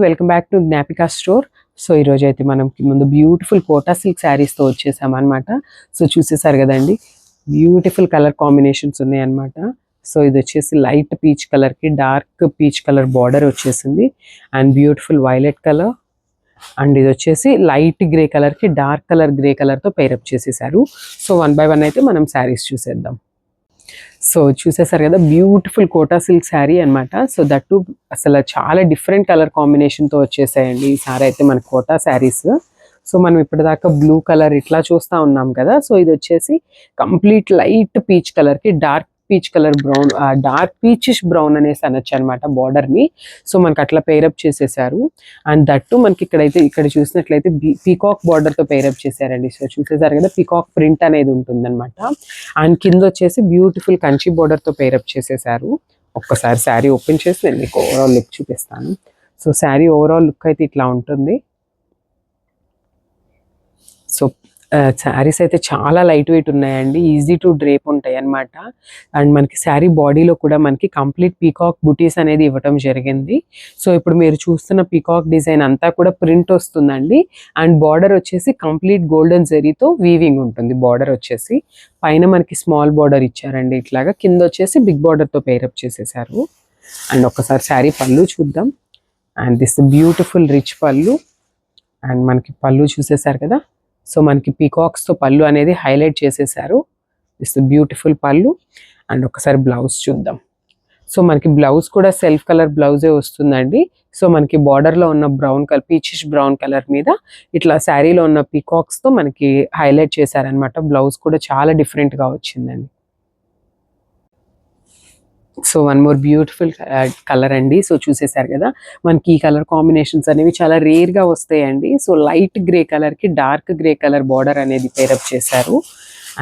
Welcome back to Gnapika store. So ఈరోజు అయితే మనకి ముందు బ్యూటిఫుల్ కోటా సిల్క్ శారీస్తో వచ్చేసాం అనమాట. సో చూసేసారు కదండి, బ్యూటిఫుల్ కలర్ కాంబినేషన్స్ ఉన్నాయన్నమాట. సో ఇది వచ్చేసి లైట్ పీచ్ కలర్కి డార్క్ పీచ్ కలర్ బార్డర్ వచ్చేసింది and beautiful violet colour. And ఇది వచ్చేసి లైట్ గ్రే కలర్కి డార్క్ కలర్ గ్రే కలర్తో పేరప్ చేసేసారు. సో 1 by 1 అయితే మనం శారీస్ చూసేద్దాం. సో చూసేసారు కదా, బ్యూటిఫుల్ కోటా సిల్క్ శారీ అనమాట. సో దట్టు అసలు చాలా డిఫరెంట్ కలర్ కాంబినేషన్తో వచ్చేసాయండి ఈ సారీ అయితే మన కోటా శారీస్. సో మనం ఇప్పటిదాకా బ్లూ కలర్ ఇట్లా చూస్తూ ఉన్నాం కదా. సో ఇది వచ్చేసి కంప్లీట్ లైట్ పీచ్ కలర్కి dark peach colour brown, dark peachish brown అనేసి అనొచ్చు అనమాట బార్డర్ని. సో మనకి అట్లా పేరప్ చేసేసారు. అండ్ దట్టు మనకి ఇక్కడ చూసినట్లయితే పీకాక్ బార్డర్తో పేరప్ చేశారండి. సో చూసేసారు కదా, పీకాక్ ప్రింట్ అనేది ఉంటుందన్నమాట. అండ్ కింద వచ్చేసి బ్యూటిఫుల్ కంచి బార్డర్తో పేరప్ చేసేసారు. ఒక్కసారి శారీ ఓపెన్ చేసి నేను మీకు ఓవరాల్ లుక్ చూపిస్తాను. సో శారీ ఓవరాల్ లుక్ అయితే ఇట్లా ఉంటుంది. సో శారీస్ అయితే చాలా లైట్ వెయిట్ ఉన్నాయండి, ఈజీ టు డ్రేప్ ఉంటాయి అన్నమాట. అండ్ మనకి శారీ బాడీలో కూడా మనకి కంప్లీట్ పీకాక్ బుటీస్ అనేది ఇవ్వటం జరిగింది. సో ఇప్పుడు మీరు చూస్తున్న పీకాక్ డిజైన్ అంతా కూడా ప్రింట్ వస్తుందండి. అండ్ బార్డర్ వచ్చేసి కంప్లీట్ గోల్డెన్ జరీతో వీవింగ్ ఉంటుంది. బార్డర్ వచ్చేసి పైన మనకి స్మాల్ బార్డర్ ఇచ్చారండి ఇట్లాగా, కింద వచ్చేసి బిగ్ బార్డర్తో పేరప్ చేసేసారు. అండ్ ఒక్కసారి శారీ పళ్ళు చూద్దాం. అండ్ దిస్ బ్యూటిఫుల్ రిచ్ పళ్ళు. అండ్ మనకి పళ్ళు చూసేసారు కదా, సో మనకి పీకాక్స్తో పళ్ళు అనేది హైలైట్ చేసేసారు. దిస్ బ్యూటిఫుల్ పళ్ళు. అండ్ ఒకసారి బ్లౌజ్ చూద్దాం. సో మనకి బ్లౌజ్ కూడా సెల్ఫ్ కలర్ బ్లౌజే వస్తుందండి. సో మనకి బార్డర్లో ఉన్న brown colour, peachish brown colour మీద ఇట్లా శారీలో ఉన్న పీకాక్స్తో మనకి హైలైట్ చేశారనమాట. బ్లౌజ్ కూడా చాలా డిఫరెంట్గా వచ్చిందండి. సో 1 more బ్యూటిఫుల్ కలర్ అండి. సో చూసేసారు కదా, మనకి ఈ కలర్ కాంబినేషన్స్ అనేవి చాలా రేర్గా వస్తాయండి. సో లైట్ గ్రే కలర్కి డార్క్ గ్రే కలర్ బార్డర్ అనేది పేరప్ చేశారు.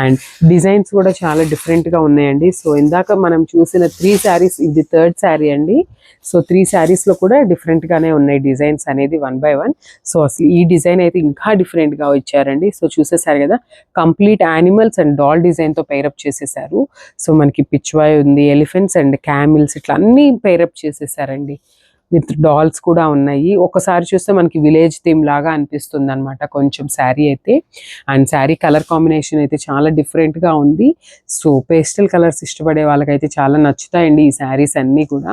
అండ్ డిజైన్స్ కూడా చాలా డిఫరెంట్గా ఉన్నాయండి. సో ఇందాక మనం చూసిన 3 శారీస్, ఇది 3rd శారీ అండి. సో 3 శారీస్లో కూడా డిఫరెంట్గానే ఉన్నాయి డిజైన్స్ అనేది 1 by 1. సో అసలు ఈ డిజైన్ అయితే ఇంకా డిఫరెంట్గా ఇచ్చారండి. సో చూసేసారు కదా, కంప్లీట్ యానిమల్స్ అండ్ డాల్ డిజైన్తో పేరప్ చేసేసారు. సో మనకి పిచ్వాయ్ ఉంది, ఎలిఫెంట్స్ అండ్ క్యామిల్స్ ఇట్లా అన్నీ పేరప్ చేసేసారండి. విత్ డాల్స్ కూడా ఉన్నాయి. ఒకసారి చూస్తే మనకి విలేజ్ థీమ్ లాగా అనిపిస్తుంది అనమాట కొంచెం శారీ అయితే. అండ్ శారీ కలర్ కాంబినేషన్ అయితే చాలా డిఫరెంట్గా ఉంది. సో పేస్టల్ కలర్స్ ఇష్టపడే వాళ్ళకైతే చాలా నచ్చుతాయండి ఈ శారీస్ అన్నీ కూడా.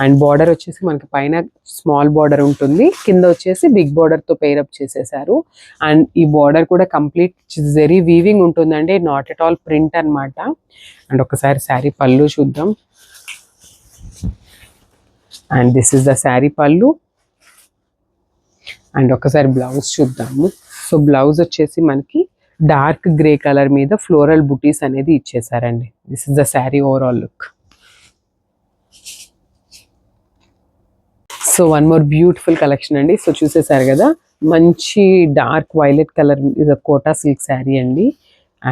అండ్ బార్డర్ వచ్చేసి మనకి పైన స్మాల్ బార్డర్ ఉంటుంది, కింద వచ్చేసి బిగ్ బార్డర్తో పేరప్ చేసేసారు. అండ్ ఈ బార్డర్ కూడా కంప్లీట్ జరీ వీవింగ్ ఉంటుందండి, నాట్ ఎట్ ఆల్ ప్రింట్ అనమాట. అండ్ ఒకసారి శారీ పళ్ళు చూద్దాం. And this is the sari pallu. And ఒకసారి బ్లౌజ్ చూద్దాము. సో బ్లౌజ్ వచ్చేసి మనకి డార్క్ గ్రే కలర్ మీద ఫ్లోరల్ బుటీస్ అనేది ఇచ్చేసారండి. This is the sari overall look. So 1 more beautiful collection అండి. సో చూసేసారు కదా, మంచి డార్క్ వైలెట్ కలర్ ఇది కోటా సిల్క్ శారీ అండి.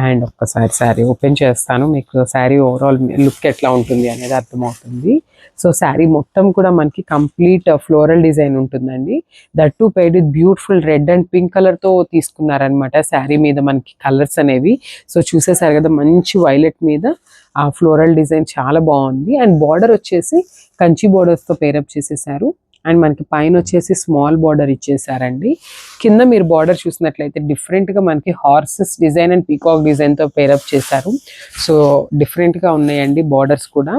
అండ్ ఒక్కసారి శారీ ఓపెన్ చేస్తాను, మీకు శారీ ఓవరాల్ లుక్ ఎట్లా ఉంటుంది అనేది అర్థమవుతుంది. సో శారీ మొత్తం కూడా మనకి కంప్లీట్ ఫ్లోరల్ డిజైన్ ఉంటుందండి. That to paired with beautiful red and pink కలర్తో తీసుకున్నారనమాట శారీ మీద మనకి కలర్స్ అనేవి. సో చూసేసారు కదా, మంచి వైలెట్ మీద ఆ ఫ్లోరల్ డిజైన్ చాలా బాగుంది. అండ్ బార్డర్ వచ్చేసి కంచి బార్డర్స్తో పేరప్ చేసేసారు. అండ్ మనకి పైన వచ్చేసి స్మాల్ బార్డర్ ఇచ్చేసారండి. కింద మీరు బార్డర్ చూసినట్లయితే డిఫరెంట్గా మనకి హార్సెస్ డిజైన్ అండ్ పీకాక్ డిజైన్తో పేరప్ చేశారు. సో డిఫరెంట్గా ఉన్నాయండి బార్డర్స్ కూడా.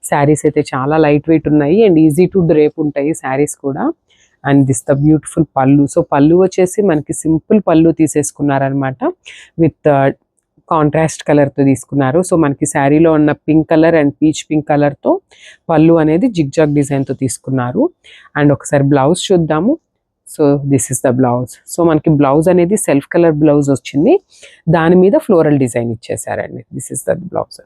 శారీస్ అయితే చాలా లైట్ వెయిట్ ఉన్నాయి అండ్ ఈజీ టు డ్రేప్ ఉంటాయి శారీస్ కూడా. అండ్ దిస్ ద బ్యూటిఫుల్ పళ్ళు. సో పళ్ళు వచ్చేసి మనకి సింపుల్ పళ్ళు తీసేసుకున్నారనమాట, విత్ కాంట్రాస్ట్ కలర్తో తీసుకున్నారు. సో మనకి శారీలో ఉన్న pink colour and peach pink కలర్తో పళ్ళు అనేది జిగ్జాగ్ డిజైన్తో తీసుకున్నారు. అండ్ ఒకసారి బ్లౌజ్ చూద్దాము. So this is the blouse. So మనకి బ్లౌజ్ అనేది సెల్ఫ్ కలర్ బ్లౌజ్ వచ్చింది, దాని మీద ఫ్లోరల్ డిజైన్ ఇచ్చేసారండి. This is the blouse.